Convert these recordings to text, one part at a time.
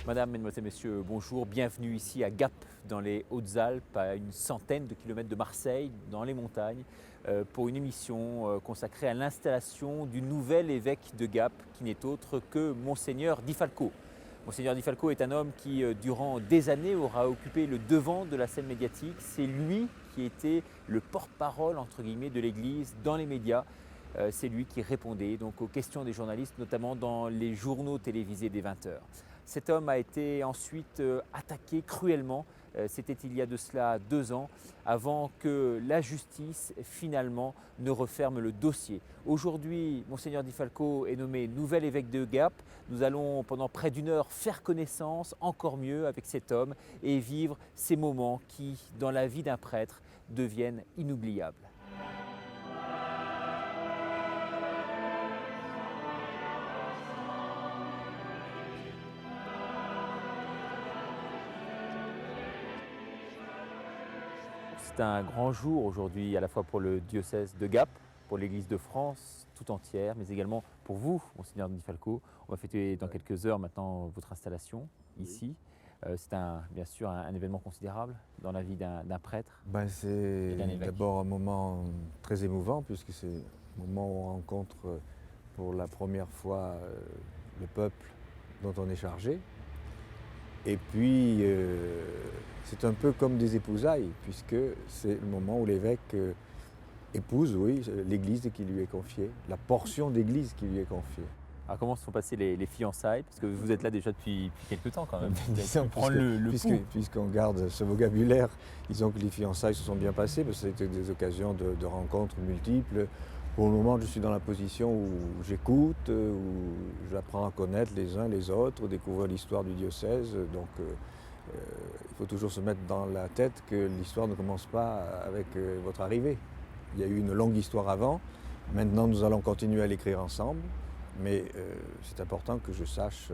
Madame, Mesdemoiselles, Messieurs, bonjour. Bienvenue ici à Gap, dans les Hautes-Alpes, à une centaine de kilomètres de Marseille, dans les montagnes, pour une émission consacrée à l'installation du nouvel évêque de Gap, qui n'est autre que Monseigneur Di Falco. Monseigneur Di Falco est un homme qui, durant des années, aura occupé le devant de la scène médiatique. C'est lui qui était le porte-parole, entre guillemets, de l'Église dans les médias. C'est lui qui répondait donc aux questions des journalistes, notamment dans les journaux télévisés des 20 heures. Cet homme a été ensuite attaqué cruellement, c'était il y a de cela 2 ans, avant que la justice finalement ne referme le dossier. Aujourd'hui, Monseigneur Di Falco est nommé nouvel évêque de Gap. Nous allons pendant près d'une heure faire connaissance encore mieux avec cet homme et vivre ces moments qui, dans la vie d'un prêtre, deviennent inoubliables. C'est un grand jour aujourd'hui, à la fois pour le diocèse de Gap, pour l'Église de France tout entière, mais également pour vous, Monseigneur Di Falco. On va fêter dans quelques heures maintenant votre installation ici. C'est bien sûr un événement considérable dans la vie d'un prêtre. C'est d'un évêque. d'abord un moment très émouvant puisque c'est un moment où on rencontre pour la première fois le peuple dont on est chargé. Et puis c'est un peu comme des épousailles puisque c'est le moment où l'évêque épouse, oui, l'église qui lui est confiée, la portion d'église qui lui est confiée. Alors comment se sont passées les fiançailles? Parce que vous êtes là déjà depuis quelques temps quand même. Disons, Prendre le pouls. puisqu'on garde ce vocabulaire, disons que les fiançailles se sont bien passées, parce que c'était des occasions de rencontres multiples. Pour le moment, je suis dans la position où j'écoute, où j'apprends à connaître les uns les autres, découvrir l'histoire du diocèse. Donc il faut toujours se mettre dans la tête que l'histoire ne commence pas avec votre arrivée. Il y a eu une longue histoire avant. Maintenant, nous allons continuer à l'écrire ensemble. Mais c'est important que je sache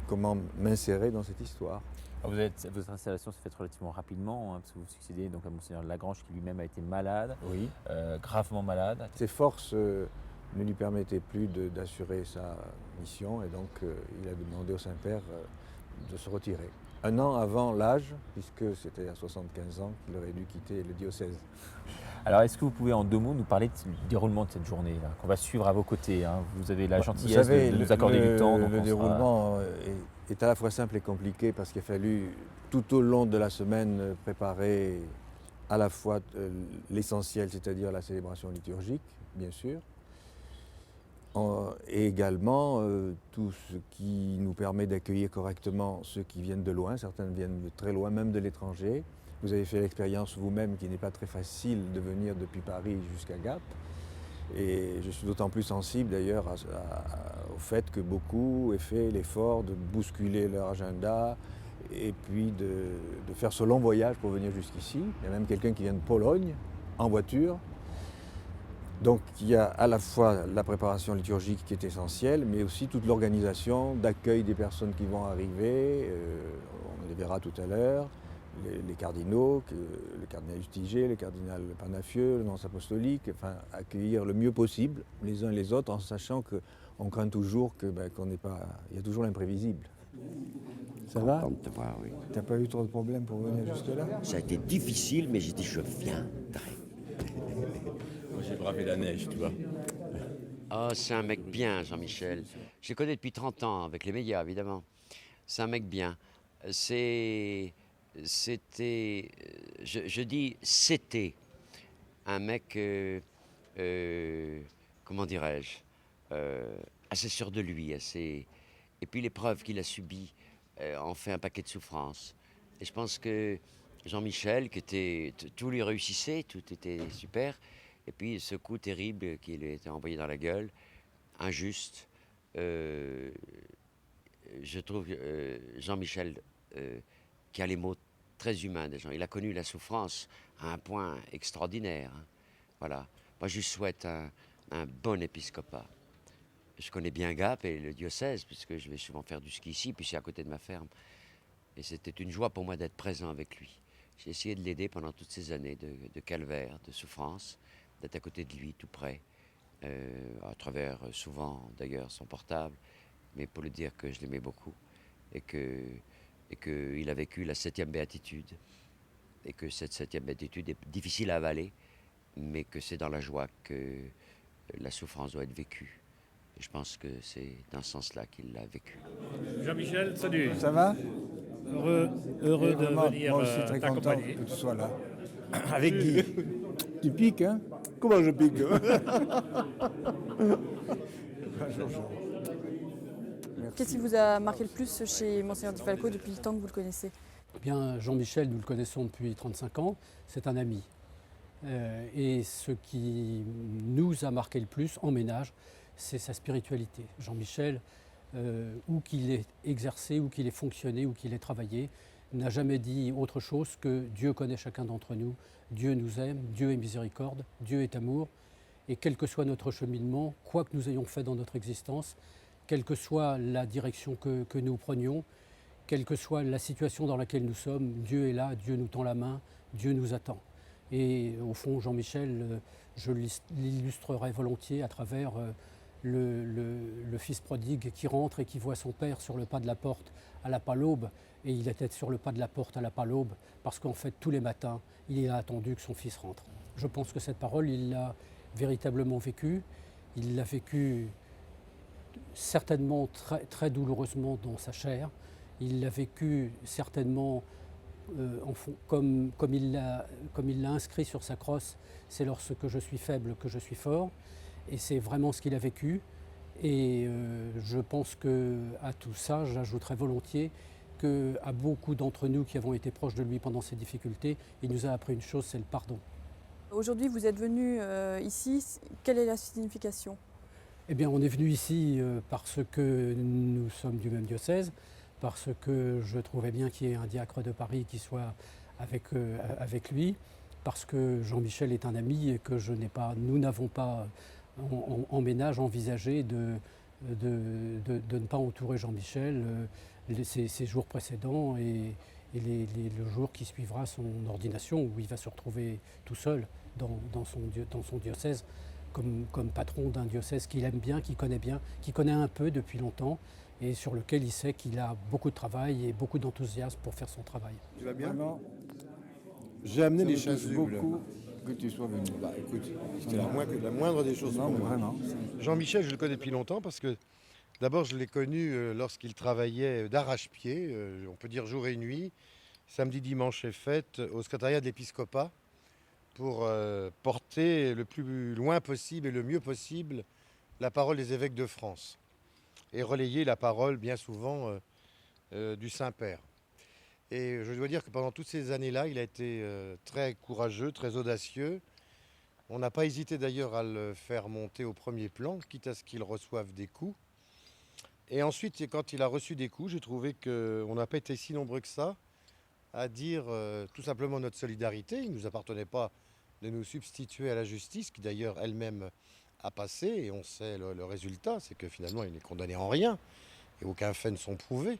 comment m'insérer dans cette histoire. Votre installation s'est faite relativement rapidement, parce que vous succédez donc à Monseigneur Lagrange qui lui-même a été malade, Oui. gravement malade. Ses forces ne lui permettaient plus d'assurer sa mission et donc il a demandé au Saint-Père de se retirer. Un an avant l'âge, puisque c'était à 75 ans qu'il aurait dû quitter le diocèse. Alors est-ce que vous pouvez en 2 mots nous parler du déroulement de cette journée là, qu'on va suivre à vos côtés, hein. Vous avez la gentillesse de nous accorder du temps. Donc le déroulement est à la fois simple et compliqué parce qu'il a fallu tout au long de la semaine préparer à la fois l'essentiel, c'est-à-dire la célébration liturgique, bien sûr, et également tout ce qui nous permet d'accueillir correctement ceux qui viennent de loin. Certains viennent de très loin, même de l'étranger. Vous avez fait l'expérience vous-même qu'il n'est pas très facile de venir depuis Paris jusqu'à Gap. Et je suis d'autant plus sensible d'ailleurs au fait que beaucoup aient fait l'effort de bousculer leur agenda et puis de faire ce long voyage pour venir jusqu'ici. Il y a même quelqu'un qui vient de Pologne en voiture. Donc il y a à la fois la préparation liturgique qui est essentielle, mais aussi toute l'organisation d'accueil des personnes qui vont arriver. On les verra tout à l'heure. Les cardinaux, le cardinal Lustiger, le cardinal Panafieux, le nonce apostolique, enfin accueillir le mieux possible les uns les autres en sachant qu'on craint toujours qu'on n'ait pas. Il y a toujours l'imprévisible. Ça va? Content de te voir, oui. T'as pas eu trop de problèmes pour venir jusque-là? Ça a été difficile, mais j'ai dit je viendrai. Moi j'ai bravé la neige, tu vois. Oh, c'est un mec bien, Jean-Michel. Je le connais depuis 30 ans, avec les médias, évidemment. C'est un mec bien. C'était, je dis c'était, un mec, comment dirais-je, assez sûr de lui, assez... Et puis l'épreuve qu'il a subie en fait un paquet de souffrances. Et je pense que Jean-Michel, tout lui réussissait, tout était super. Et puis ce coup terrible qui lui était envoyé dans la gueule, injuste, je trouve Jean-Michel qui a les mots très humains des gens. Il a connu la souffrance à un point extraordinaire. Hein. Voilà. Moi, je lui souhaite un bon épiscopat. Je connais bien Gap et le diocèse, puisque je vais souvent faire du ski ici, puis c'est à côté de ma ferme. Et c'était une joie pour moi d'être présent avec lui. J'ai essayé de l'aider pendant toutes ces années de calvaire, de souffrance, d'être à côté de lui, tout près, à travers souvent d'ailleurs son portable, mais pour lui dire que je l'aimais beaucoup et qu'il a vécu la 7e béatitude, et que cette 7e béatitude est difficile à avaler, mais que c'est dans la joie que la souffrance doit être vécue. Et je pense que c'est dans ce sens-là qu'il l'a vécu. Jean-Michel, salut. Ça va? Heureux Et de vraiment, venir moi aussi très content t'accompagner. que tu sois là. Avec Guy. Tu piques, hein? Comment je pique? Qu'est-ce qui vous a marqué le plus chez Monseigneur Di Falco depuis le temps que vous le connaissez? Eh bien, Jean-Michel, nous le connaissons depuis 35 ans, c'est un ami. Et ce qui nous a marqué le plus en ménage, c'est sa spiritualité. Jean-Michel, où qu'il ait exercé, où qu'il ait fonctionné, où qu'il ait travaillé, n'a jamais dit autre chose que Dieu connaît chacun d'entre nous, Dieu nous aime, Dieu est miséricorde, Dieu est amour. Et quel que soit notre cheminement, quoi que nous ayons fait dans notre existence, quelle que soit la direction que nous prenions, quelle que soit la situation dans laquelle nous sommes, Dieu est là, Dieu nous tend la main, Dieu nous attend. Et au fond, Jean-Michel, je l'illustrerai volontiers à travers le fils prodigue qui rentre et qui voit son père sur le pas de la porte à la pâle-aube, et il était sur le pas de la porte à la pâle-aube parce qu'en fait, tous les matins, il a attendu que son fils rentre. Je pense que cette parole, il l'a véritablement vécue. Il l'a vécue certainement très, très douloureusement dans sa chair. Il l'a vécu certainement comme il l'a inscrit sur sa crosse, c'est lorsque je suis faible que je suis fort. Et c'est vraiment ce qu'il a vécu. Et je pense qu'à tout ça, j'ajouterais volontiers qu'à beaucoup d'entre nous qui avons été proches de lui pendant ces difficultés, il nous a appris une chose, c'est le pardon. Aujourd'hui, vous êtes venu ici. Quelle est la signification? Eh bien, on est venu ici parce que nous sommes du même diocèse, parce que je trouvais bien qu'il y ait un diacre de Paris qui soit avec lui, parce que Jean-Michel est un ami et que nous n'avons pas en ménage envisagé de ne pas entourer Jean-Michel ces jours précédents et le jour qui suivra son ordination, où il va se retrouver tout seul dans son diocèse, comme patron d'un diocèse qu'il aime bien, qu'il connaît un peu depuis longtemps et sur lequel il sait qu'il a beaucoup de travail et beaucoup d'enthousiasme pour faire son travail. Tu vas bien? Vraiment, J'ai amené ça des me touche chasubles. beaucoup que tu sois venu. Bah écoute, c'était la moindre des choses Non, pour mais moi. vraiment. Jean-Michel, je le connais depuis longtemps parce que d'abord je l'ai connu lorsqu'il travaillait d'arrache-pied, on peut dire jour et nuit, samedi, dimanche et fête, au secrétariat de l'épiscopat pour porter le plus loin possible et le mieux possible la parole des évêques de France et relayer la parole bien souvent du Saint-Père. Et je dois dire que pendant toutes ces années-là, il a été très courageux, très audacieux. On n'a pas hésité d'ailleurs à le faire monter au premier plan, quitte à ce qu'il reçoive des coups. Et ensuite, quand il a reçu des coups, j'ai trouvé qu'on n'a pas été si nombreux que ça à dire tout simplement notre solidarité. Il ne nous appartenait pas de nous substituer à la justice, qui d'ailleurs elle-même a passé, et on sait le résultat, c'est que finalement il n'est condamné en rien, et aucun fait ne sont prouvés.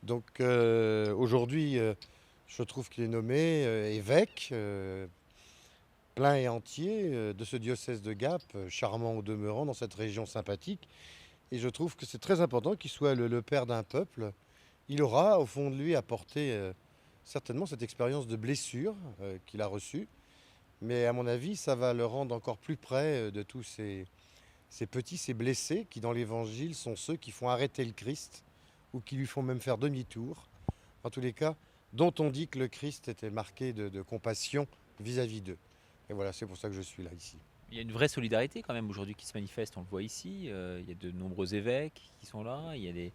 Donc aujourd'hui, je trouve qu'il est nommé évêque plein et entier de ce diocèse de Gap, charmant au demeurant, dans cette région sympathique. Et je trouve que c'est très important qu'il soit le père d'un peuple. Il aura au fond de lui apporté certainement cette expérience de blessure qu'il a reçue. Mais à mon avis, ça va le rendre encore plus près de tous ces petits, ces blessés qui dans l'évangile sont ceux qui font arrêter le Christ ou qui lui font même faire demi-tour. En tous les cas, dont on dit que le Christ était marqué de compassion vis-à-vis d'eux. Et voilà, c'est pour ça que je suis là ici. Il y a une vraie solidarité quand même aujourd'hui qui se manifeste, on le voit ici. Il y a de nombreux évêques qui sont là, il y a des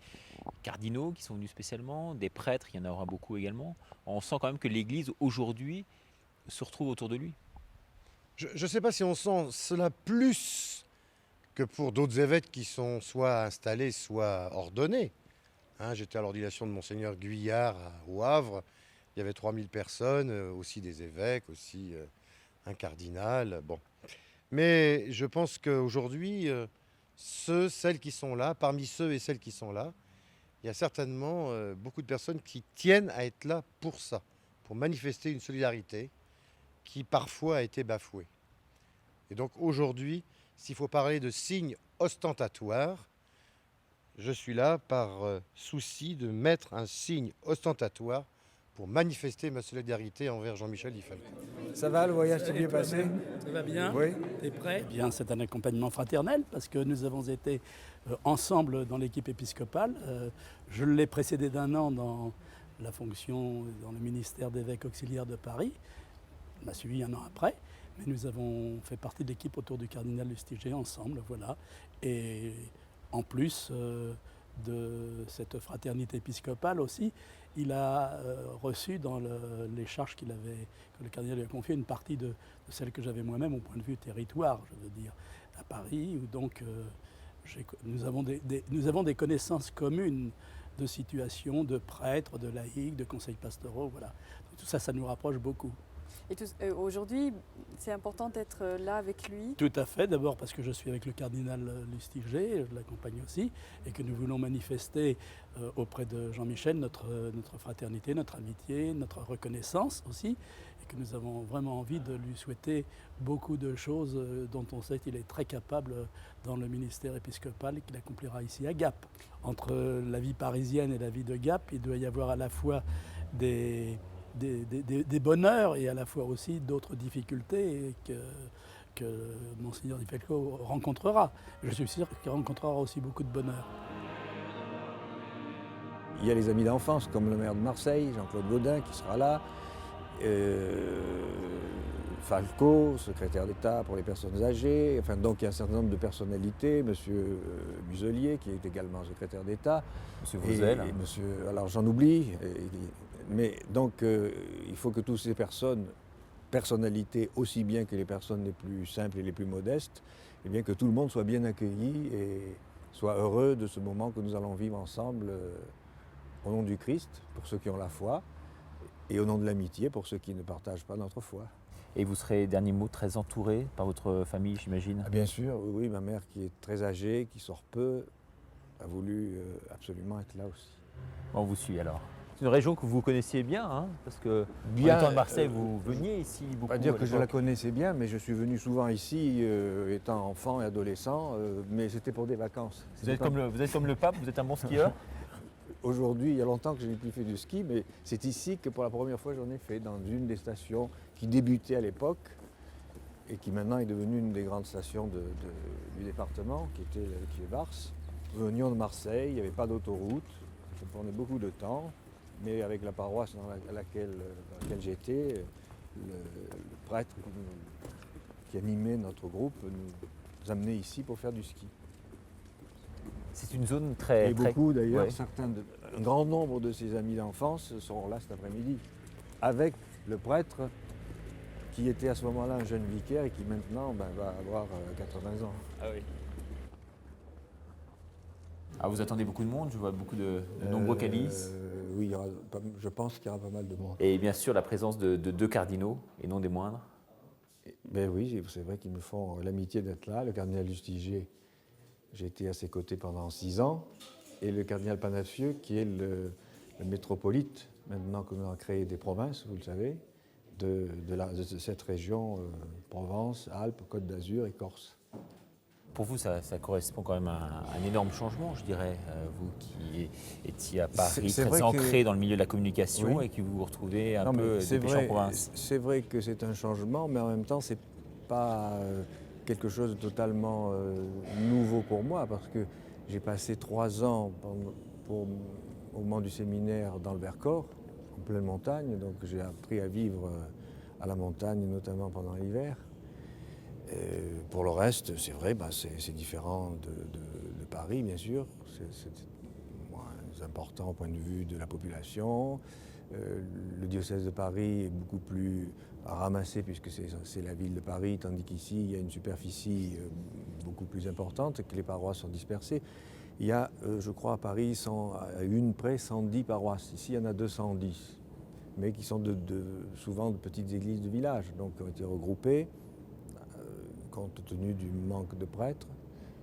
cardinaux qui sont venus spécialement, des prêtres, il y en aura beaucoup également. On sent quand même que l'Église aujourd'hui se retrouve autour de lui. Je ne sais pas si on sent cela plus que pour d'autres évêques qui sont soit installés, soit ordonnés. J'étais à l'ordination de Monseigneur Guyard au Havre. Il y avait 3000 personnes, aussi des évêques, aussi un cardinal. Bon. Mais je pense qu'aujourd'hui, celles qui sont là, parmi ceux et celles qui sont là, il y a certainement beaucoup de personnes qui tiennent à être là pour ça, pour manifester une solidarité qui parfois a été bafouée. Et donc aujourd'hui, s'il faut parler de signes ostentatoires, je suis là par souci de mettre un signe ostentatoire pour manifester ma solidarité envers Jean-Michel Di Falco. Ça va, le voyage s'est bien passé? Ça va bien? Oui. T'es prêt? Bien, c'est un accompagnement fraternel parce que nous avons été ensemble dans l'équipe épiscopale. Je l'ai précédé d'1 an dans la fonction dans le ministère d'évêque auxiliaire de Paris. Il m'a suivi 1 an après, mais nous avons fait partie de l'équipe autour du cardinal Lustiger ensemble, voilà. Et en plus de cette fraternité épiscopale aussi, il a reçu dans les charges que le cardinal lui a confiées une partie de celle que j'avais moi-même au point de vue territoire, je veux dire, à Paris, où donc nous avons des connaissances communes de situations, de prêtres, de laïcs, de conseils pastoraux, voilà. Tout ça, ça nous rapproche beaucoup. Et aujourd'hui, c'est important d'être là avec lui. Tout à fait, d'abord parce que je suis avec le cardinal Lustiger, je l'accompagne aussi, et que nous voulons manifester auprès de Jean-Michel notre fraternité, notre amitié, notre reconnaissance aussi, et que nous avons vraiment envie de lui souhaiter beaucoup de choses dont on sait qu'il est très capable dans le ministère épiscopal et qu'il accomplira ici à Gap. Entre la vie parisienne et la vie de Gap, il doit y avoir à la fois des bonheurs et à la fois aussi d'autres difficultés que Monseigneur Di Falco rencontrera. Je suis sûr qu'il rencontrera aussi beaucoup de bonheur. Il y a les amis d'enfance, comme le maire de Marseille, Jean-Claude Gaudin, qui sera là. Falco, secrétaire d'État pour les personnes âgées. Enfin, donc il y a un certain nombre de personnalités. Monsieur Muselier, qui est également secrétaire d'État. Monsieur Vauzel. Et monsieur, alors j'en oublie. Mais donc il faut que toutes ces personnalités, aussi bien que les personnes les plus simples et les plus modestes, eh bien que tout le monde soit bien accueilli et soit heureux de ce moment que nous allons vivre ensemble au nom du Christ, pour ceux qui ont la foi, et au nom de l'amitié, pour ceux qui ne partagent pas notre foi. Et vous serez, dernier mot, très entouré par votre famille, j'imagine? Ah, bien sûr, oui, ma mère qui est très âgée, qui sort peu, a voulu absolument être là aussi. On vous suit alors. C'est une région que vous connaissiez bien, hein, parce que Bien, en étant de Marseille, vous veniez ici beaucoup. On va dire que je la connaissais bien, mais je suis venu souvent ici, étant enfant et adolescent, mais c'était pour des vacances. Vous êtes comme le pape, vous êtes un bon skieur? Aujourd'hui, il y a longtemps que je n'ai plus fait du ski, mais c'est ici que pour la première fois j'en ai fait, dans une des stations qui débutait à l'époque et qui maintenant est devenue une des grandes stations du département, qui est Vars. Nous venions de Marseille, il n'y avait pas d'autoroute, ça prenait beaucoup de temps, mais avec la paroisse dans laquelle j'étais, le prêtre qui animait notre groupe nous amenait ici pour faire du ski. C'est une zone très... Et beaucoup d'ailleurs, ouais. Un grand nombre de ses amis d'enfance seront là cet après-midi, avec le prêtre qui était à ce moment-là un jeune vicaire et qui maintenant va avoir 80 ans. Ah oui. Ah, vous attendez beaucoup de monde, je vois beaucoup de nombreux calices. Oui, je pense qu'il y aura pas mal de monde. Et bien sûr la présence de 2 cardinaux, et non des moindres. Ben oui, c'est vrai qu'ils me font l'amitié d'être là. Le cardinal Lustiger, j'ai été à ses côtés pendant 6 ans, et le cardinal Panafieux, qui est le métropolite, maintenant que nous avons créé des provinces, vous le savez, de cette région Provence, Alpes, Côte d'Azur et Corse. Pour vous, ça correspond quand même à un énorme changement, je dirais, vous qui étiez à Paris, très ancré dans le milieu de la communication, oui, et qui vous retrouvez un peu dépêché en province. C'est vrai que c'est un changement, mais en même temps, c'est pas quelque chose de totalement nouveau pour moi, parce que j'ai passé 3 ans au moment du séminaire dans le Vercors, en pleine montagne, donc j'ai appris à vivre à la montagne, notamment pendant l'hiver. Pour le reste, c'est vrai, c'est différent de Paris, bien sûr. C'est moins important au point de vue de la population. Le diocèse de Paris est beaucoup plus ramassé puisque c'est la ville de Paris, tandis qu'ici, il y a une superficie beaucoup plus importante et que les paroisses sont dispersées. Il y a, je crois, à Paris, à une près, 110 paroisses. Ici, il y en a 210, mais qui sont souvent de petites églises de village, donc qui ont été regroupées compte tenu du manque de prêtres.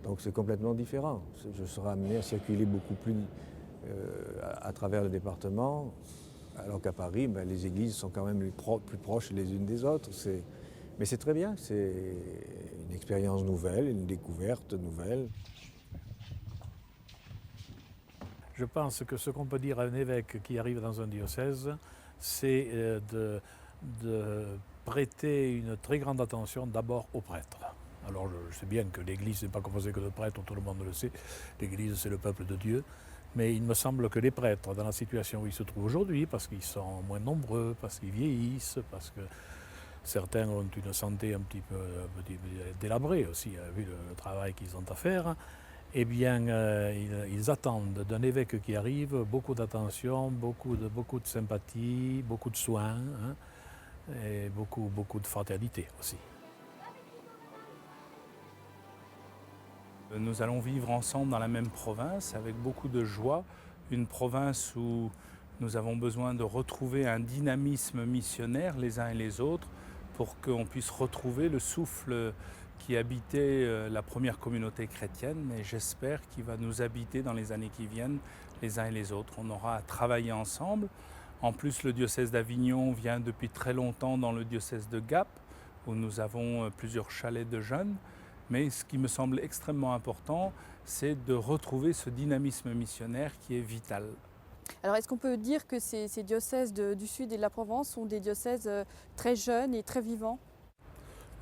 Donc c'est complètement différent. Je serai amené à circuler beaucoup plus à travers le département, alors qu'à Paris, les églises sont quand même plus proches les unes des autres. Mais c'est très bien, c'est une expérience nouvelle, une découverte nouvelle. Je pense que ce qu'on peut dire à un évêque qui arrive dans un diocèse, c'est de prêter une très grande attention d'abord aux prêtres. Alors je sais bien que l'Église n'est pas composée que de prêtres, tout le monde le sait. L'Église, c'est le peuple de Dieu. Mais il me semble que les prêtres, dans la situation où ils se trouvent aujourd'hui, parce qu'ils sont moins nombreux, parce qu'ils vieillissent, parce que certains ont une santé un petit peu délabrée aussi, vu le travail qu'ils ont à faire, eh bien, ils attendent d'un évêque qui arrive beaucoup d'attention, beaucoup de sympathie, beaucoup de soins, hein, et beaucoup de fraternité aussi. Nous allons vivre ensemble dans la même province avec beaucoup de joie, une province où nous avons besoin de retrouver un dynamisme missionnaire les uns et les autres pour qu'on puisse retrouver le souffle qui habitait la première communauté chrétienne, mais j'espère qu'il va nous habiter dans les années qui viennent les uns et les autres. On aura à travailler ensemble. En plus, le diocèse d'Avignon vient depuis très longtemps dans le diocèse de Gap, où nous avons plusieurs chalets de jeunes. Mais ce qui me semble extrêmement important, c'est de retrouver ce dynamisme missionnaire qui est vital. Alors est-ce qu'on peut dire que ces diocèses du Sud et de la Provence sont des diocèses très jeunes et très vivants ?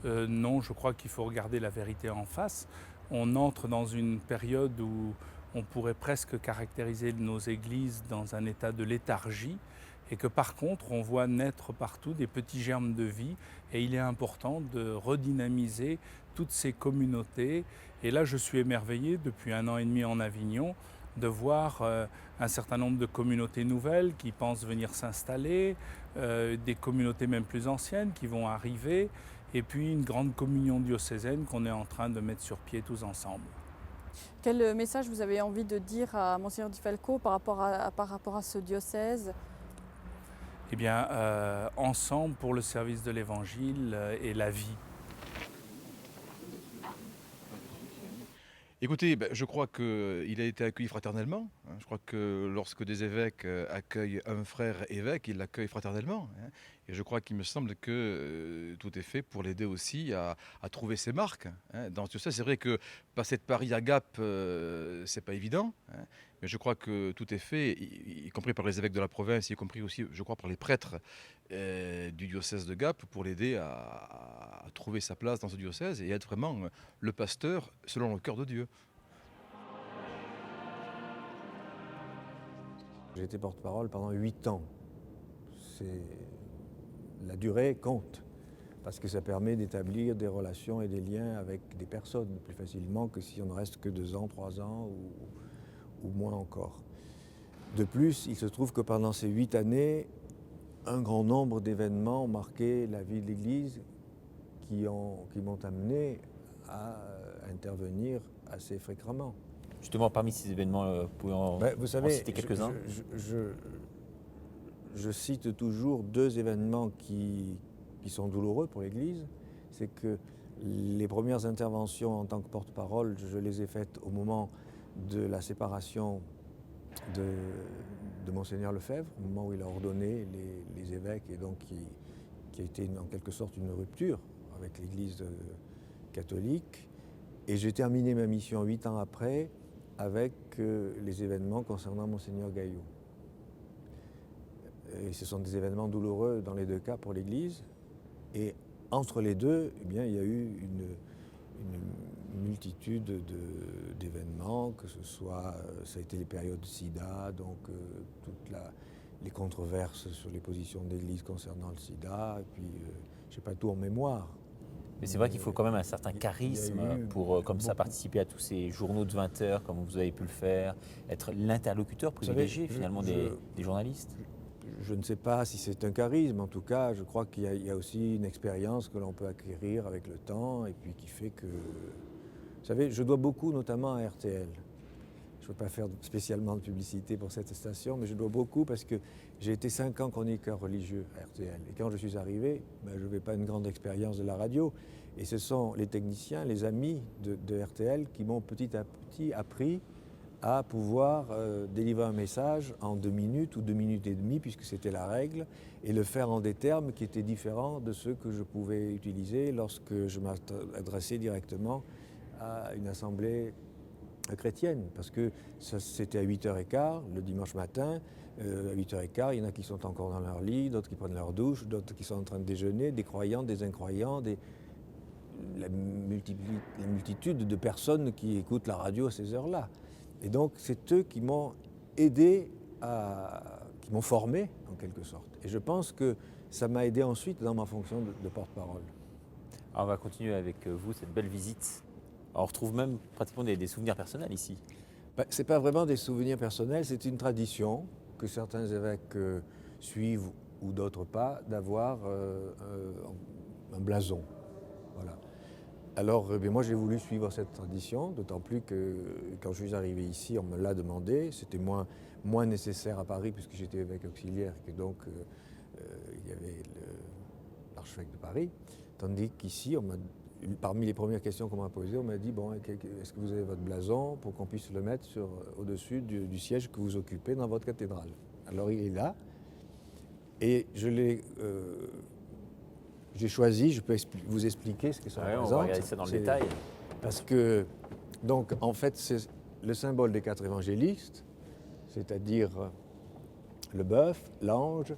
Non, je crois qu'il faut regarder la vérité en face. On entre dans une période où on pourrait presque caractériser nos églises dans un état de léthargie et que par contre on voit naître partout des petits germes de vie et il est important de redynamiser toutes ces communautés. Et là je suis émerveillé depuis 1 an et demi en Avignon de voir un certain nombre de communautés nouvelles qui pensent venir s'installer, des communautés même plus anciennes qui vont arriver, et puis une grande communion diocésaine qu'on est en train de mettre sur pied tous ensemble. Quel message vous avez envie de dire à Monseigneur Di Falco par rapport à ce diocèse ? Eh bien, ensemble pour le service de l'Évangile et la vie. Écoutez, je crois qu'il a été accueilli fraternellement. Je crois que lorsque des évêques accueillent un frère évêque, ils l'accueillent fraternellement. Et je crois qu'il me semble que tout est fait pour l'aider aussi à trouver ses marques. Dans tout ça, c'est vrai que passer de Paris à Gap, c'est pas évident. Mais je crois que tout est fait, y compris par les évêques de la province, y compris aussi, je crois, par les prêtres du diocèse de Gap, pour l'aider à trouver sa place dans ce diocèse et être vraiment le pasteur selon le cœur de Dieu. J'ai été porte-parole pendant 8 ans. La durée compte, parce que ça permet d'établir des relations et des liens avec des personnes plus facilement que si on ne reste que 2 ans, 3 ans ou moins encore. De plus, il se trouve que pendant ces 8 années, un grand nombre d'événements ont marqué la vie de l'Église qui m'ont amené à intervenir assez fréquemment. Justement, parmi ces événements, vous pouvez en citer quelques-uns ? Je cite toujours 2 événements qui sont douloureux pour l'Église. C'est que les premières interventions en tant que porte-parole, je les ai faites au moment de la séparation de Monseigneur Lefebvre, au moment où il a ordonné les évêques, et donc qui a été en quelque sorte une rupture avec l'Église catholique. Et j'ai terminé ma mission 8 ans après avec les événements concernant Monseigneur Gaillot. Et ce sont des événements douloureux dans les 2 cas pour l'Église. Et entre les 2, eh bien, il y a eu une multitude d'événements, que ce soit, ça a été les périodes de sida, donc toutes les controverses sur les positions de l'Église concernant le sida, et puis je n'ai pas tout en mémoire. Mais c'est vrai qu'il faut quand même un certain charisme pour, comme ça, participer à tous ces journaux de 20 heures, comme vous avez pu le faire, être l'interlocuteur privilégié finalement des journalistes. Je ne sais pas si c'est un charisme, en tout cas, je crois qu'il y a aussi une expérience que l'on peut acquérir avec le temps, et puis qui fait que... Vous savez, je dois beaucoup notamment à RTL. Je ne veux pas faire spécialement de publicité pour cette station, mais je dois beaucoup parce que j'ai été 5 ans chroniqueur religieux à RTL. Et quand je suis arrivé, je n'avais pas une grande expérience de la radio. Et ce sont les techniciens, les amis de RTL qui m'ont petit à petit appris à pouvoir délivrer un message en 2 minutes ou 2 minutes et demie, puisque c'était la règle, et le faire en des termes qui étaient différents de ceux que je pouvais utiliser lorsque je m'adressais directement à une assemblée chrétienne, parce que c'était à 8h15 le dimanche matin. À 8h15, il y en a qui sont encore dans leur lit, d'autres qui prennent leur douche, d'autres qui sont en train de déjeuner, des croyants, des incroyants, la multitude de personnes qui écoutent la radio à ces heures-là. Et donc, c'est eux qui m'ont aidé, qui m'ont formé, en quelque sorte. Et je pense que ça m'a aidé ensuite dans ma fonction de porte-parole. Alors on va continuer avec vous cette belle visite. Alors on retrouve même pratiquement des souvenirs personnels ici. Ce n'est pas vraiment des souvenirs personnels, c'est une tradition que certains évêques suivent ou d'autres pas, d'avoir un blason. Voilà. Alors moi j'ai voulu suivre cette tradition, d'autant plus que quand je suis arrivé ici, on me l'a demandé. C'était moins nécessaire à Paris puisque j'étais évêque auxiliaire, et donc il y avait l'archevêque de Paris. Tandis qu'ici, parmi les premières questions qu'on m'a posées, on m'a dit, bon, est-ce que vous avez votre blason pour qu'on puisse le mettre au-dessus du siège que vous occupez dans votre cathédrale? Alors il est là, et j'ai choisi, je peux vous expliquer ce que ça représente. On va regarder ça dans le détail. Parce que, donc, en fait, c'est le symbole des 4 évangélistes, c'est-à-dire le bœuf, l'ange,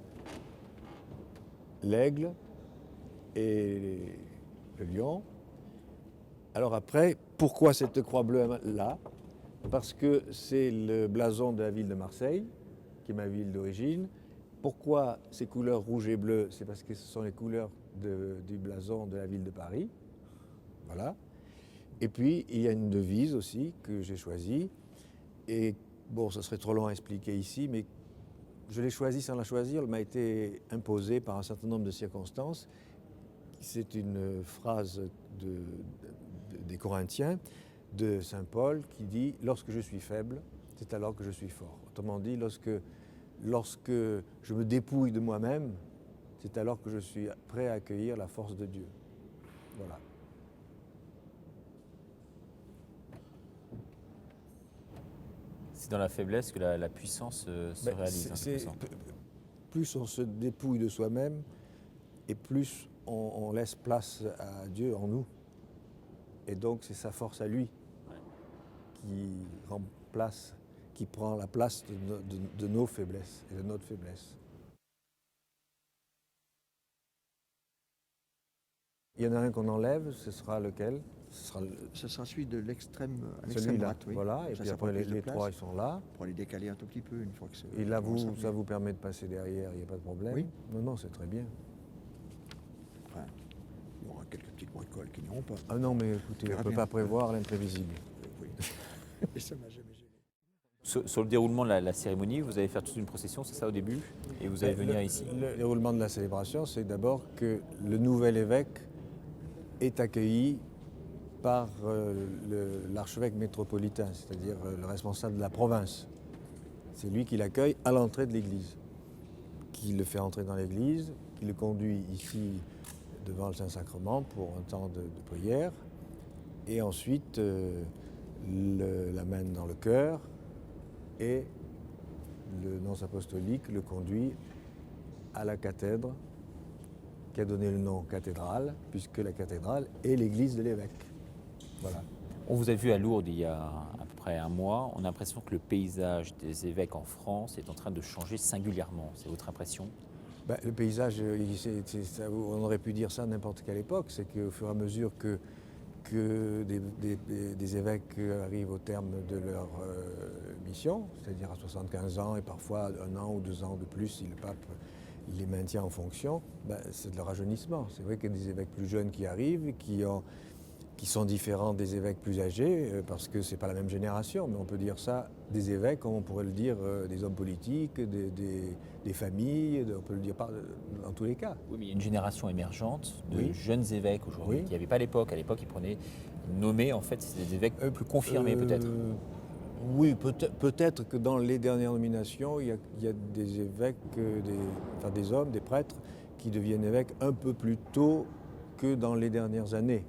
l'aigle et le lion. Alors après, pourquoi cette croix bleue là? Parce que c'est le blason de la ville de Marseille, qui est ma ville d'origine. Pourquoi ces couleurs rouge et bleu? C'est parce que ce sont les couleurs du blason de la ville de Paris. Voilà. Et puis, il y a une devise aussi que j'ai choisie. Et bon, ça serait trop long à expliquer ici, mais je l'ai choisie sans la choisir. Elle m'a été imposée par un certain nombre de circonstances. C'est une phrase des Corinthiens, de saint Paul, qui dit « Lorsque je suis faible, c'est alors que je suis fort ». Autrement dit, lorsque je me dépouille de moi-même, c'est alors que je suis prêt à accueillir la force de Dieu. Voilà. C'est dans la faiblesse que la puissance se réalise. Plus on se dépouille de soi-même, et plus on laisse place à Dieu en nous. Et donc c'est sa force à lui qui prend la place de nos faiblesses et de notre faiblesse. Il y en a un qu'on enlève, ce sera lequel? Ce sera celui de l'extrême droite. Oui. Voilà, et puis après les trois, ils sont là. Pour les décaler un tout petit peu une fois que c'est... Et là, ça vous permet de passer derrière, il n'y a pas de problème? Oui. Non, c'est très bien. Enfin, il y aura quelques petites bricoles qui n'iront pas. Ah non, mais écoutez, on ne peut pas prévoir l'imprévisible. Oui. Et ça m'a jamais gêné. Sur le déroulement de la cérémonie, vous allez faire toute une procession, c'est ça au début? Et vous allez venir ici? Le déroulement de la célébration, c'est d'abord que le nouvel évêque est accueilli par l'archevêque métropolitain, c'est-à-dire le responsable de la province. C'est lui qui l'accueille à l'entrée de l'église, qui le fait entrer dans l'église, qui le conduit ici devant le Saint-Sacrement pour un temps de prière, et ensuite l'amène dans le chœur, et le nonce apostolique le conduit à la cathèdre, qui a donné le nom cathédrale, puisque la cathédrale est l'église de l'évêque. Voilà. On vous a vu à Lourdes il y a à peu près un mois. On a l'impression que le paysage des évêques en France est en train de changer singulièrement. C'est votre impression? Le paysage, on aurait pu dire ça à n'importe quelle époque. C'est qu'au fur et à mesure que des évêques arrivent au terme de leur mission, c'est-à-dire à 75 ans et parfois 1 an ou 2 ans de plus si le pape les maintient en fonction, c'est de leur rajeunissement. C'est vrai qu'il y a des évêques plus jeunes qui arrivent, qui sont différents des évêques plus âgés, parce que ce n'est pas la même génération, mais on peut dire ça des évêques, comme on pourrait le dire des hommes politiques, des familles, on peut le dire dans tous les cas. Oui, mais il y a une génération émergente de jeunes évêques aujourd'hui, Oui. qu'il n'y avait pas à l'époque. À l'époque, ils nommaient en fait des évêques plus confirmés peut-être. Oui, peut-être que dans les dernières nominations, il y a des évêques, des hommes, des prêtres, qui deviennent évêques un peu plus tôt que dans les dernières années.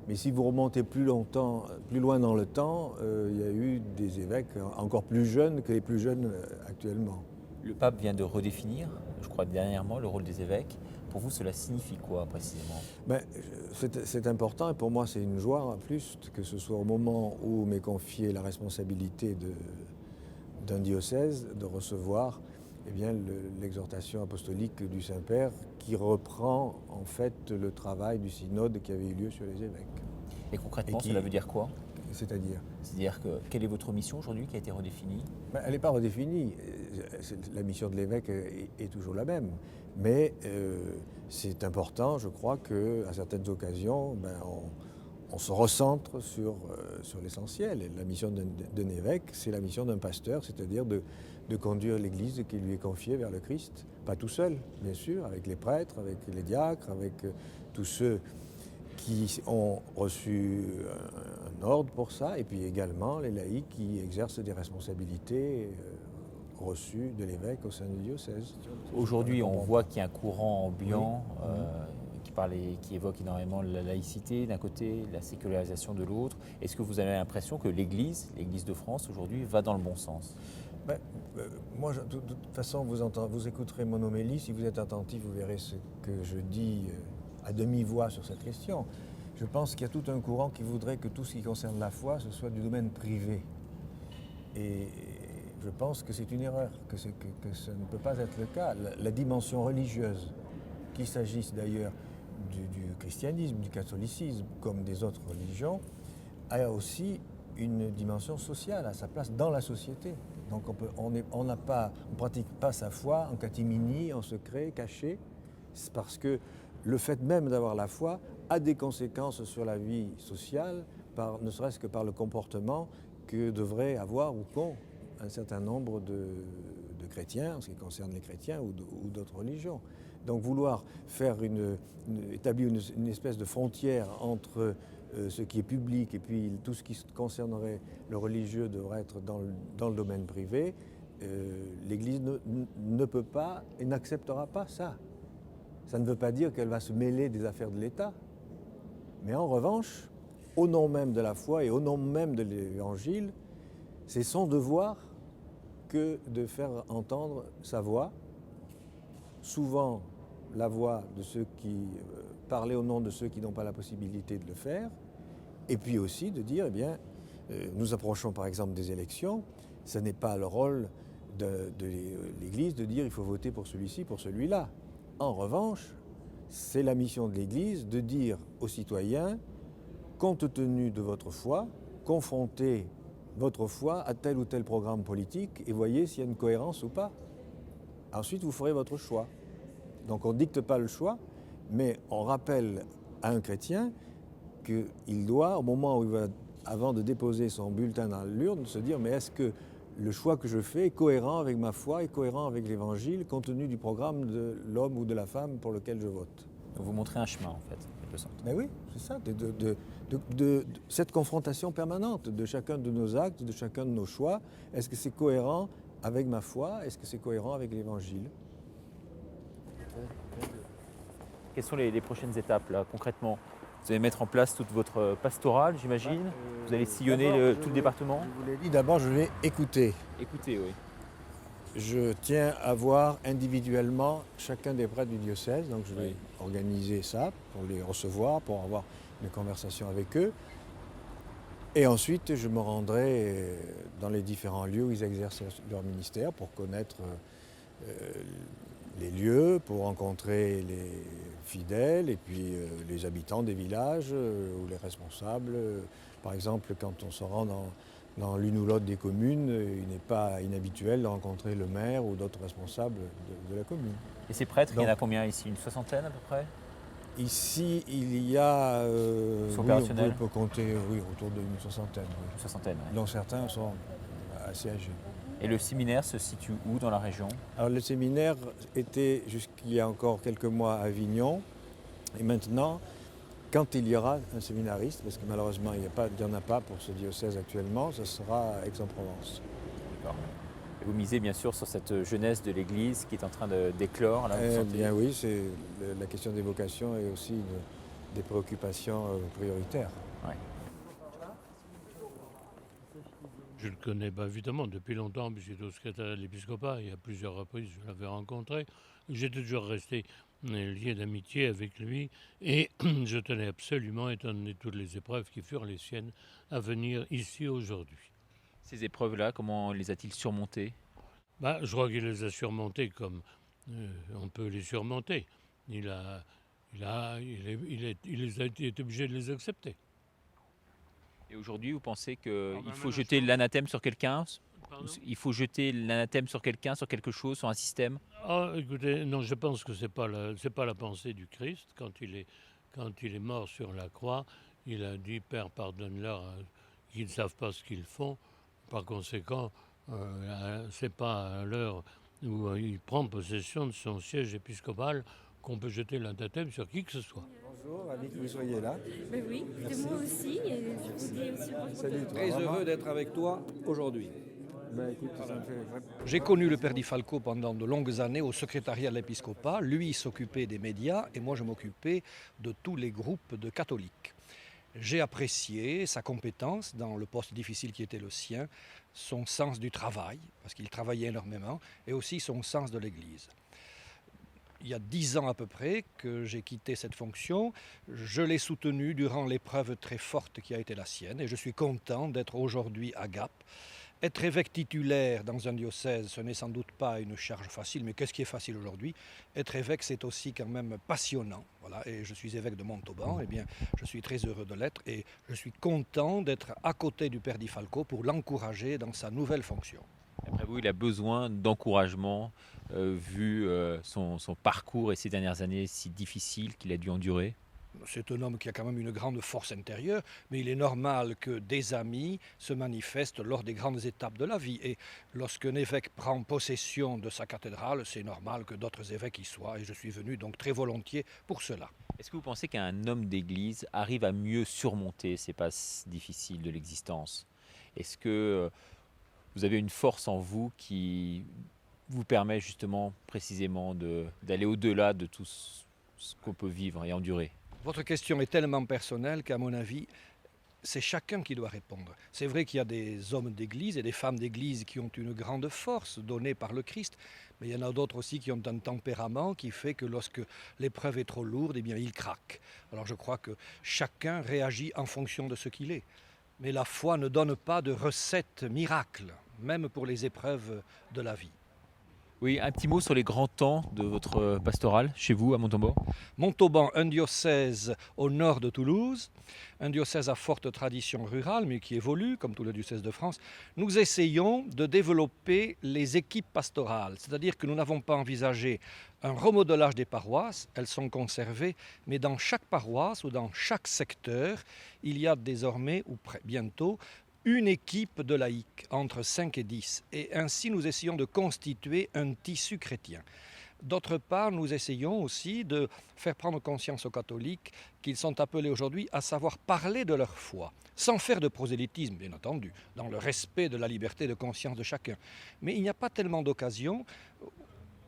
Mais si vous remontez plus loin dans le temps, il y a eu des évêques encore plus jeunes que les plus jeunes actuellement. Le pape vient de redéfinir, je crois dernièrement, le rôle des évêques. Pour vous, cela signifie quoi précisément? Ben, c'est important et pour moi c'est une joie en plus que ce soit au moment où m'est confiée la responsabilité d'un diocèse de recevoir eh bien, l'exhortation apostolique du Saint-Père qui reprend en fait le travail du synode qui avait eu lieu sur les évêques. Et concrètement, Et qui- cela veut dire quoi? C'est-à-dire C'est-à-dire que quelle est votre mission aujourd'hui qui a été redéfinie? ben, elle n'est pas redéfinie. La mission de l'évêque est toujours la même. Mais c'est important, je crois, qu'à certaines occasions, ben, on se recentre sur l'essentiel. Et la mission d'un évêque, c'est la mission d'un pasteur, c'est-à-dire de conduire l'Église qui lui est confiée vers le Christ. Pas tout seul, bien sûr, avec les prêtres, avec les diacres, avec tous ceux qui ont reçu un ordre pour ça, et puis également les laïcs qui exercent des responsabilités reçues de l'évêque au sein du diocèse. Aujourd'hui, on voit qu'il y a un courant ambiant qui évoque énormément la laïcité d'un côté, la sécularisation de l'autre. Est-ce que vous avez l'impression que l'Église de France aujourd'hui, va dans le bon sens? Ben, moi, de toute façon, vous écouterez mon homélie. Si vous êtes attentif, vous verrez ce que je dis à demi-voix sur cette question. Je pense qu'il y a tout un courant qui voudrait que tout ce qui concerne la foi, ce soit du domaine privé. Et je pense que c'est une erreur, que ça ne peut pas être le cas. La dimension religieuse, qu'il s'agisse d'ailleurs du christianisme, du catholicisme, comme des autres religions, a aussi une dimension sociale, à sa place dans la société. Donc on ne pratique pas sa foi en catimini, en secret, caché. C'est parce que le fait même d'avoir la foi a des conséquences sur la vie sociale, ne serait-ce que par le comportement que devraient avoir ou qu'ont un certain nombre de chrétiens, en ce qui concerne les chrétiens ou d'autres religions. Donc vouloir établir une espèce de frontière entre ce qui est public et puis tout ce qui concernerait le religieux devrait être dans le domaine privé, l'Église ne peut pas et n'acceptera pas ça. Ça ne veut pas dire qu'elle va se mêler des affaires de l'État. Mais en revanche, au nom même de la foi et au nom même de l'Évangile, c'est son devoir que de faire entendre sa voix, souvent la voix de ceux qui parler au nom de ceux qui n'ont pas la possibilité de le faire, et puis aussi de dire, eh bien, nous approchons par exemple des élections, ce n'est pas le rôle de l'Église de dire il faut voter pour celui-ci, pour celui-là. En revanche, c'est la mission de l'Église de dire aux citoyens, compte tenu de votre foi, confrontez votre foi à tel ou tel programme politique et voyez s'il y a une cohérence ou pas. Ensuite, vous ferez votre choix. Donc on ne dicte pas le choix, mais on rappelle à un chrétien qu'il doit, au moment où il va, avant de déposer son bulletin dans l'urne, se dire mais est-ce que le choix que je fais est cohérent avec ma foi, est cohérent avec l'Évangile, compte tenu du programme de l'homme ou de la femme pour lequel je vote. Donc vous montrez un chemin en fait, en quelque sorte. Mais oui, c'est ça, de cette confrontation permanente de chacun de nos actes, de chacun de nos choix. Est-ce que c'est cohérent avec ma foi? Est-ce que c'est cohérent avec l'Évangile? Quelles sont les prochaines étapes là, concrètement? Vous allez mettre en place toute votre pastorale, j'imagine. Vous allez sillonner tout le département. Je vous l'ai dit, d'abord je vais écouter. Écoutez, oui. Je tiens à voir individuellement chacun des prêtres du diocèse, donc je vais organiser ça pour les recevoir, pour avoir une conversation avec eux. Et ensuite, je me rendrai dans les différents lieux où ils exercent leur ministère pour connaître les lieux, pour rencontrer les fidèles et puis les habitants des villages ou les responsables. Par exemple, quand on se rend dans l'une ou l'autre des communes, il n'est pas inhabituel de rencontrer le maire ou d'autres responsables de la commune. Et ces prêtres, il y en a combien ici? Une soixantaine à peu près? Ici, il y a, opérationnels. on peut compter autour d'une soixantaine. Oui. Une soixantaine, oui. Dont certains sont assez âgés. Et le séminaire se situe où dans la région? Alors le séminaire était jusqu'il y a encore quelques mois à Avignon. Et maintenant, quand il y aura un séminariste, parce que malheureusement il n'y en a pas pour ce diocèse actuellement, ce sera à Aix-en-Provence. D'accord. Et vous misez bien sûr sur cette jeunesse de l'Église qui est en train d'éclore. Bien oui, la question des vocations est aussi des préoccupations prioritaires. Ouais. Je le connais évidemment depuis longtemps, puisque j'étais au secrétariat de l'épiscopat, et à plusieurs reprises je l'avais rencontré. J'étais toujours resté lié d'amitié avec lui et je tenais absolument, étant donné toutes les épreuves qui furent les siennes, à venir ici aujourd'hui. Ces épreuves-là, comment les a-t-il surmontées? Je crois qu'il les a surmontées comme on peut les surmonter. Il a été obligé de les accepter. Et aujourd'hui, vous pensez qu'il faut jeter l'anathème sur quelqu'un? Il faut jeter l'anathème sur quelqu'un, sur quelque chose, sur un système? Écoutez, non, je pense que c'est pas la pensée du Christ. Quand il est mort sur la croix, il a dit « Père, pardonne-leur, qu'ils ne savent pas ce qu'ils font ». Par conséquent, c'est pas à l'heure où il prend possession de son siège épiscopal qu'on peut jeter l'anathème sur qui que ce soit. Bonjour, ravi que vous soyez là. Ben oui, et moi aussi, et je vous dis aussi bonjour. Salut, Très heureux d'être avec toi aujourd'hui. Écoute, ça me fait... J'ai connu le père Di Falco pendant de longues années au secrétariat de l'épiscopat. Lui s'occupait des médias et moi je m'occupais de tous les groupes de catholiques. J'ai apprécié sa compétence dans le poste difficile qui était le sien, son sens du travail, parce qu'il travaillait énormément, et aussi son sens de l'Église. Il y a 10 ans à peu près que j'ai quitté cette fonction. Je l'ai soutenu durant l'épreuve très forte qui a été la sienne et je suis content d'être aujourd'hui à Gap. Être évêque titulaire dans un diocèse, ce n'est sans doute pas une charge facile, mais qu'est-ce qui est facile aujourd'hui? Être évêque, c'est aussi quand même passionnant. Voilà, et je suis évêque de Montauban, eh bien, je suis très heureux de l'être et je suis content d'être à côté du père Di Falco pour l'encourager dans sa nouvelle fonction. Après vous, il a besoin d'encouragement, vu son parcours et ces dernières années si difficiles qu'il a dû endurer? C'est un homme qui a quand même une grande force intérieure, mais il est normal que des amis se manifestent lors des grandes étapes de la vie. Et lorsqu'un évêque prend possession de sa cathédrale, c'est normal que d'autres évêques y soient. Et je suis venu donc très volontiers pour cela. Est-ce que vous pensez qu'un homme d'église arrive à mieux surmonter ces passes difficiles de l'existence? Est-ce que vous avez une force en vous qui vous permet justement précisément d'aller au-delà de tout ce qu'on peut vivre et endurer? Votre question est tellement personnelle qu'à mon avis, c'est chacun qui doit répondre. C'est vrai qu'il y a des hommes d'église et des femmes d'église qui ont une grande force donnée par le Christ, mais il y en a d'autres aussi qui ont un tempérament qui fait que lorsque l'épreuve est trop lourde, eh bien, ils craquent. Alors je crois que chacun réagit en fonction de ce qu'il est. Mais la foi ne donne pas de recette miracle, même pour les épreuves de la vie. Oui, un petit mot sur les grands temps de votre pastoral chez vous à Montauban. Montauban, un diocèse au nord de Toulouse, un diocèse à forte tradition rurale, mais qui évolue, comme tout le diocèse de France. Nous essayons de développer les équipes pastorales, c'est-à-dire que nous n'avons pas envisagé un remodelage des paroisses, elles sont conservées, mais dans chaque paroisse ou dans chaque secteur, il y a désormais, ou bientôt, une équipe de laïcs, entre 5 et 10. Et ainsi, nous essayons de constituer un tissu chrétien. D'autre part, nous essayons aussi de faire prendre conscience aux catholiques qu'ils sont appelés aujourd'hui à savoir parler de leur foi, sans faire de prosélytisme, bien entendu, dans le respect de la liberté de conscience de chacun. Mais il n'y a pas tellement d'occasions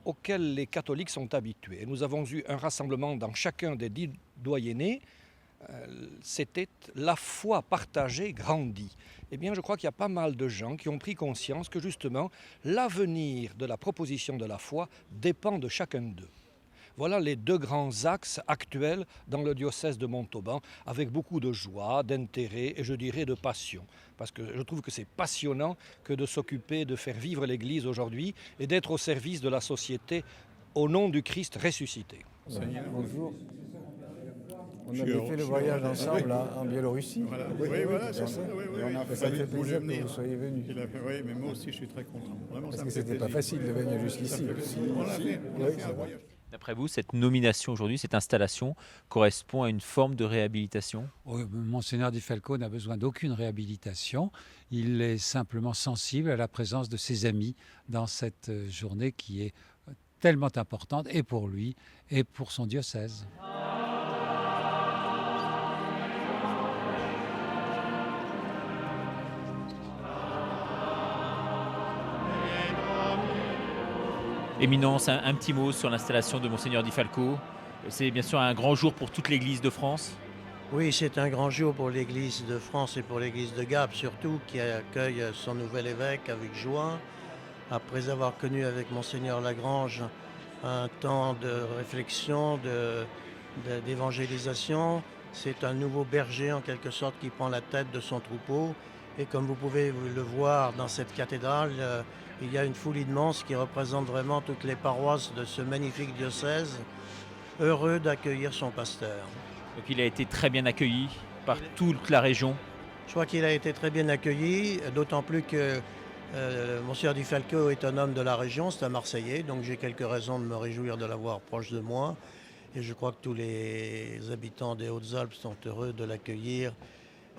auxquelles les catholiques sont habitués. Et nous avons eu un rassemblement dans chacun des 10 doyennés. C'était la foi partagée grandie. Eh bien, je crois qu'il y a pas mal de gens qui ont pris conscience que justement, l'avenir de la proposition de la foi dépend de chacun d'eux. Voilà les 2 grands axes actuels dans le diocèse de Montauban, avec beaucoup de joie, d'intérêt et je dirais de passion. Parce que je trouve que c'est passionnant que de s'occuper de faire vivre l'Église aujourd'hui et d'être au service de la société au nom du Christ ressuscité. Bonjour. On avait fait le voyage ensemble en Biélorussie. Voilà. Oui, voilà, c'est ça. Ça me fait plaisir que vous soyez venu. Oui, mais moi aussi, je suis très content. Vraiment, parce que c'était pas facile de venir jusqu'ici. On a fait un voyage. D'après vous, cette nomination aujourd'hui, cette installation, correspond à une forme de réhabilitation? Oui, Monseigneur Di Falco n'a besoin d'aucune réhabilitation. Il est simplement sensible à la présence de ses amis dans cette journée qui est tellement importante, et pour lui, et pour son diocèse. Éminence, un petit mot sur l'installation de Monseigneur Di Falco. C'est bien sûr un grand jour pour toute l'Église de France. Oui, c'est un grand jour pour l'Église de France et pour l'Église de Gap surtout, qui accueille son nouvel évêque avec joie. Après avoir connu avec Monseigneur Lagrange un temps de réflexion, d'évangélisation. C'est un nouveau berger en quelque sorte qui prend la tête de son troupeau. Et comme vous pouvez le voir dans cette cathédrale, il y a une foule immense qui représente vraiment toutes les paroisses de ce magnifique diocèse, heureux d'accueillir son pasteur. Donc il a été très bien accueilli par toute la région. Je crois qu'il a été très bien accueilli, d'autant plus que Monseigneur Di Falco est un homme de la région, c'est un Marseillais, donc j'ai quelques raisons de me réjouir de l'avoir proche de moi. Et je crois que tous les habitants des Hautes-Alpes sont heureux de l'accueillir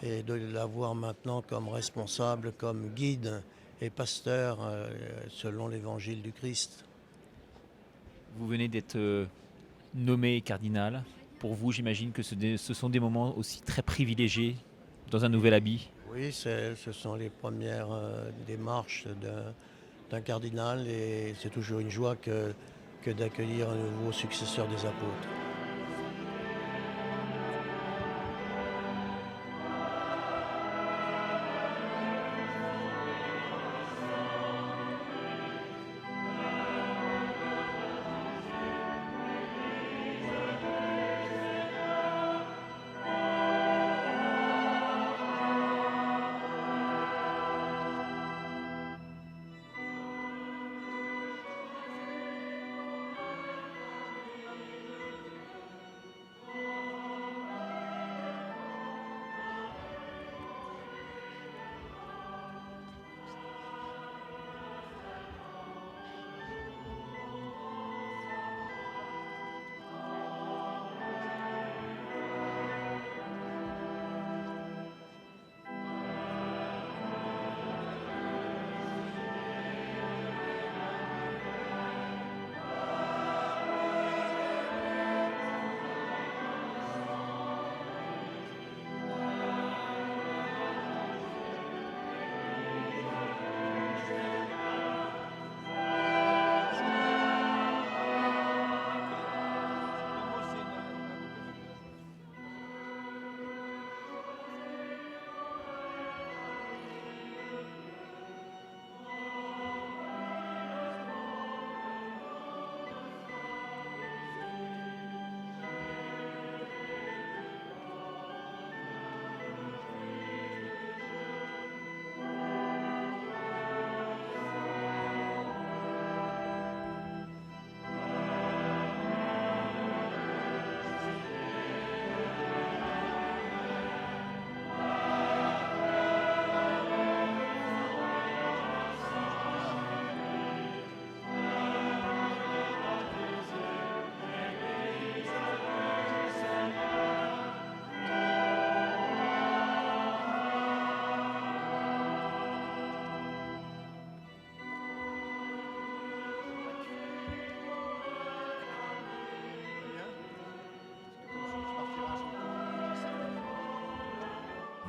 et de l'avoir maintenant comme responsable, comme guide et pasteur selon l'évangile du Christ. Vous venez d'être nommé cardinal. Pour vous, j'imagine que ce sont des moments aussi très privilégiés dans un nouvel habit. Oui, ce sont les premières démarches d'un cardinal et c'est toujours une joie que d'accueillir un nouveau successeur des apôtres.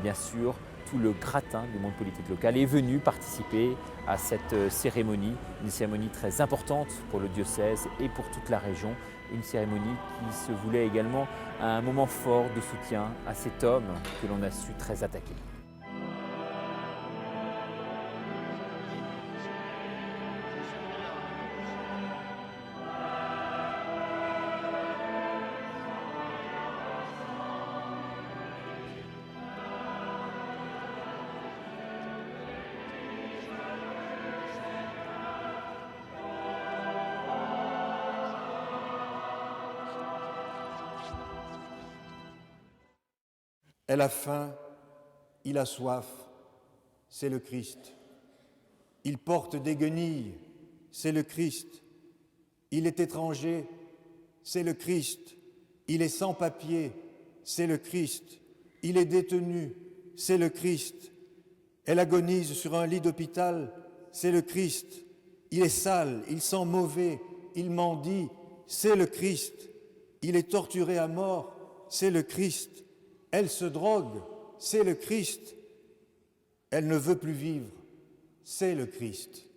Bien sûr, tout le gratin du monde politique local est venu participer à cette cérémonie, une cérémonie très importante pour le diocèse et pour toute la région, une cérémonie qui se voulait également un moment fort de soutien à cet homme que l'on a su très attaqué. Elle a faim, il a soif, c'est le Christ. Il porte des guenilles, c'est le Christ. Il est étranger, c'est le Christ. Il est sans papier, c'est le Christ. Il est détenu, c'est le Christ. Elle agonise sur un lit d'hôpital, c'est le Christ. Il est sale, il sent mauvais, il mendie, c'est le Christ. Il est torturé à mort, c'est le Christ. Elle se drogue, c'est le Christ. Elle ne veut plus vivre, c'est le Christ.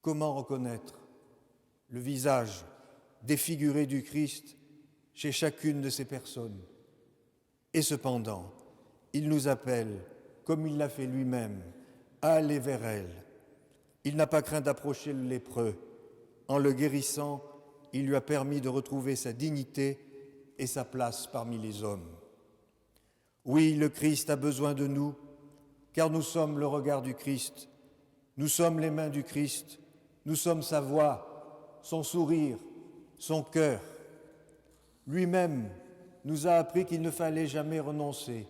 Comment reconnaître le visage défiguré du Christ chez chacune de ces personnes? Et cependant, il nous appelle, comme il l'a fait lui-même, à aller vers elle. Il n'a pas craint d'approcher le lépreux, En le guérissant, il lui a permis de retrouver sa dignité et sa place parmi les hommes. Oui, le Christ a besoin de nous, car nous sommes le regard du Christ, nous sommes les mains du Christ, nous sommes sa voix, son sourire, son cœur. Lui-même nous a appris qu'il ne fallait jamais renoncer,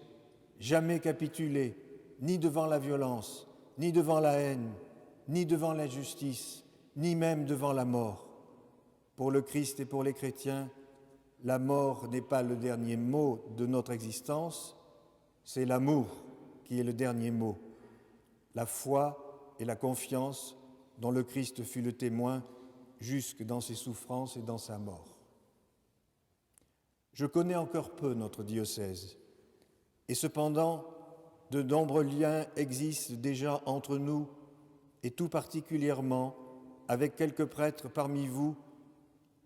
jamais capituler, ni devant la violence, ni devant la haine, ni devant l'injustice, ni même devant la mort. Pour le Christ et pour les chrétiens, la mort n'est pas le dernier mot de notre existence, c'est l'amour qui est le dernier mot. La foi et la confiance dont le Christ fut le témoin jusque dans ses souffrances et dans sa mort. Je connais encore peu notre diocèse, et cependant, de nombreux liens existent déjà entre nous, et tout particulièrement avec quelques prêtres parmi vous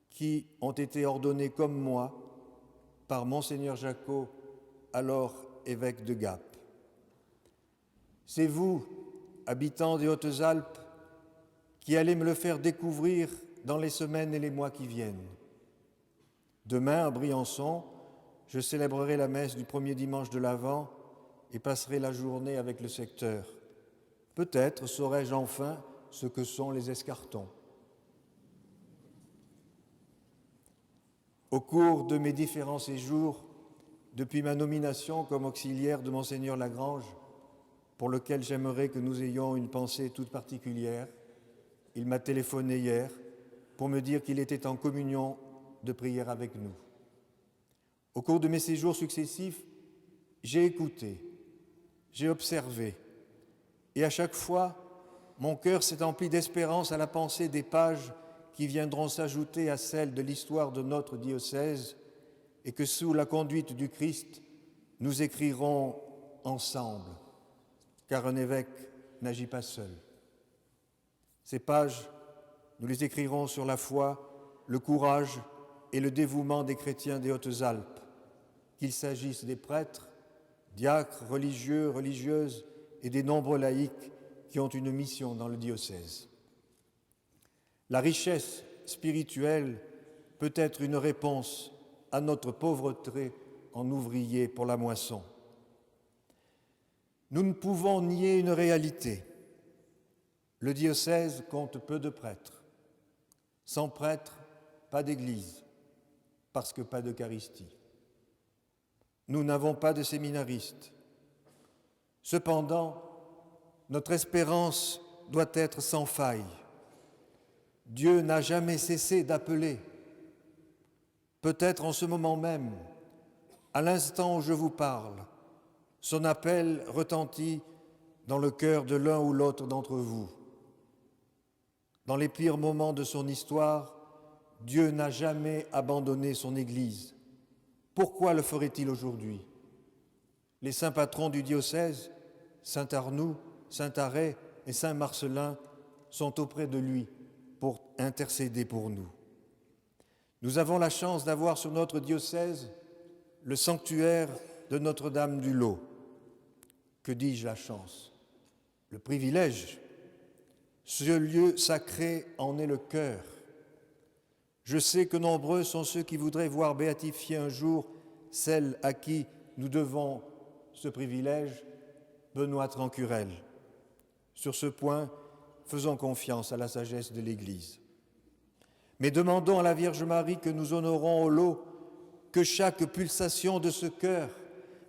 qui ont été ordonnés comme moi par Monseigneur Jacot, alors évêque de Gap. C'est vous, habitants des Hautes-Alpes, qui allez me le faire découvrir dans les semaines et les mois qui viennent. Demain, à Briançon, je célébrerai la messe du premier dimanche de l'Avent et passerai la journée avec le secteur. Peut-être saurai-je enfin ce que sont les escartons. Au cours de mes différents séjours, depuis ma nomination comme auxiliaire de Monseigneur Lagrange, pour lequel j'aimerais que nous ayons une pensée toute particulière, il m'a téléphoné hier pour me dire qu'il était en communion de prière avec nous. Au cours de mes séjours successifs, j'ai écouté, j'ai observé, et à chaque fois, mon cœur s'est empli d'espérance à la pensée des pages qui viendront s'ajouter à celles de l'histoire de notre diocèse et que sous la conduite du Christ, nous écrirons ensemble, car un évêque n'agit pas seul. Ces pages, nous les écrirons sur la foi, le courage et le dévouement des chrétiens des Hautes-Alpes, qu'il s'agisse des prêtres, diacres, religieux, religieuses et des nombreux laïcs qui ont une mission dans le diocèse. La richesse spirituelle peut être une réponse à notre pauvreté en ouvriers pour la moisson. Nous ne pouvons nier une réalité. Le diocèse compte peu de prêtres. Sans prêtres, pas d'église, parce que pas d'Eucharistie. Nous n'avons pas de séminaristes. Cependant, notre espérance doit être sans faille. Dieu n'a jamais cessé d'appeler. Peut-être en ce moment même, à l'instant où je vous parle, son appel retentit dans le cœur de l'un ou l'autre d'entre vous. Dans les pires moments de son histoire, Dieu n'a jamais abandonné son Église. Pourquoi le ferait-il aujourd'hui? Les saints patrons du diocèse, Saint Arnoux, Saint Arrée et Saint Marcellin, sont auprès de lui pour intercéder pour nous. Nous avons la chance d'avoir sur notre diocèse le sanctuaire de Notre-Dame du Lot. Que dis-je la chance? Le privilège. Ce lieu sacré en est le cœur. Je sais que nombreux sont ceux qui voudraient voir béatifier un jour celle à qui nous devons ce privilège, Benoît Trancurel. Sur ce point, faisons confiance à la sagesse de l'Église. Mais demandons à la Vierge Marie que nous honorons au lot, que chaque pulsation de ce cœur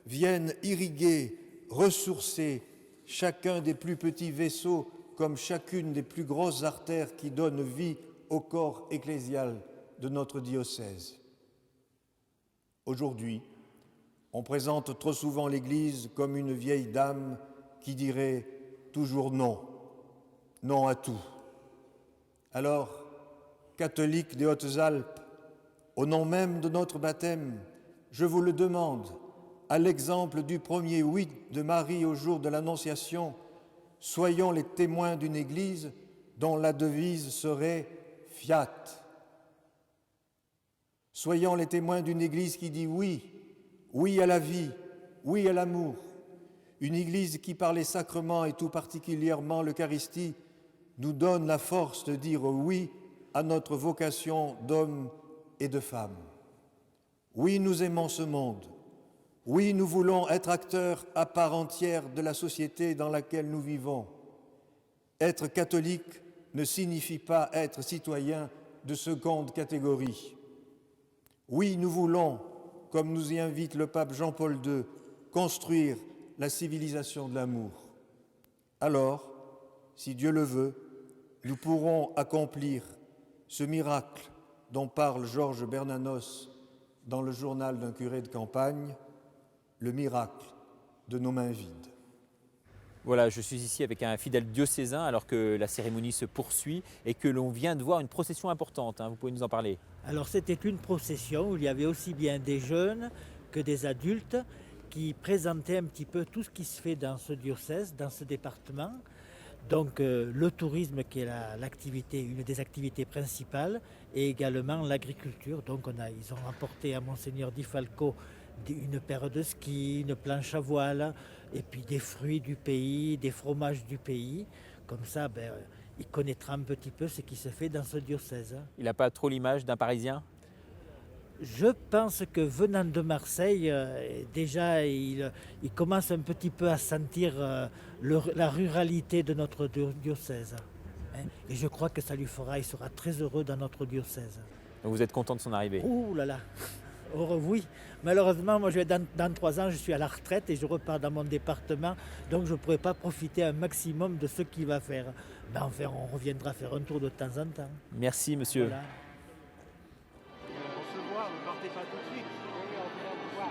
vienne irriguer, ressourcer chacun des plus petits vaisseaux comme chacune des plus grosses artères qui donnent vie au corps ecclésial de notre diocèse. Aujourd'hui, on présente trop souvent l'Église comme une vieille dame qui dirait toujours non, non à tout. Alors, catholiques des Hautes-Alpes, au nom même de notre baptême, je vous le demande, à l'exemple du premier oui de Marie au jour de l'Annonciation, soyons les témoins d'une Église dont la devise serait « Fiat ». Soyons les témoins d'une Église qui dit oui, oui à la vie, oui à l'amour. Une Église qui, par les sacrements et tout particulièrement l'Eucharistie, nous donne la force de dire oui à notre vocation d'hommes et de femmes. Oui, nous aimons ce monde. Oui, nous voulons être acteurs à part entière de la société dans laquelle nous vivons. Être catholique ne signifie pas être citoyen de seconde catégorie. Oui, nous voulons, comme nous y invite le pape Jean-Paul II, construire la civilisation de l'amour. Alors, si Dieu le veut, nous pourrons accomplir ce miracle dont parle Georges Bernanos dans le journal d'un curé de campagne, le miracle de nos mains vides. Voilà, je suis ici avec un fidèle diocésain alors que la cérémonie se poursuit et que l'on vient de voir une procession importante. Vous pouvez nous en parler? Alors c'était une procession où il y avait aussi bien des jeunes que des adultes qui présentaient un petit peu tout ce qui se fait dans ce diocèse, dans ce département. Donc le tourisme qui est une des activités principales et également l'agriculture. Donc ils ont apporté à Monseigneur Di Falco une paire de skis, une planche à voile et puis des fruits du pays, des fromages du pays. Comme ça, il connaîtra un petit peu ce qui se fait dans ce diocèse. Il n'a pas trop l'image d'un Parisien? Je pense que venant de Marseille, déjà il commence un petit peu à sentir la ruralité de notre diocèse. Et je crois que ça lui fera, il sera très heureux dans notre diocèse. Donc vous êtes content de son arrivée? Ouh là là, oh, oui. Malheureusement, moi dans 3 ans, je suis à la retraite et je repars dans mon département, donc je ne pourrai pas profiter un maximum de ce qu'il va faire. Mais enfin, on reviendra faire un tour de temps en temps. Merci monsieur. Voilà. Ne partez pas tout de suite. Oui, on vient vous voir.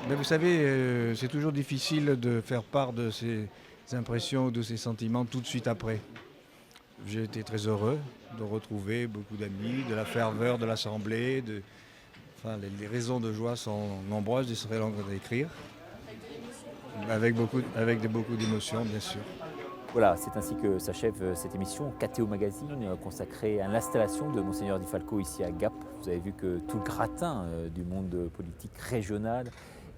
Mais vous savez, c'est toujours difficile de faire part de ses impressions, de ses sentiments tout de suite après. J'ai été très heureux de retrouver beaucoup d'amis, de la ferveur de l'Assemblée. Enfin, les raisons de joie sont nombreuses, il serait long d'écrire, avec beaucoup d'émotions, bien sûr. Voilà, c'est ainsi que s'achève cette émission KTO Magazine consacrée à l'installation de Monseigneur Di Falco ici à Gap. Vous avez vu que tout le gratin du monde politique régional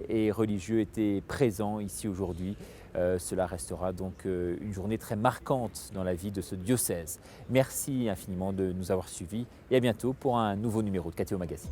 et religieux était présent ici aujourd'hui. Cela restera donc une journée très marquante dans la vie de ce diocèse. Merci infiniment de nous avoir suivis et à bientôt pour un nouveau numéro de KTO Magazine.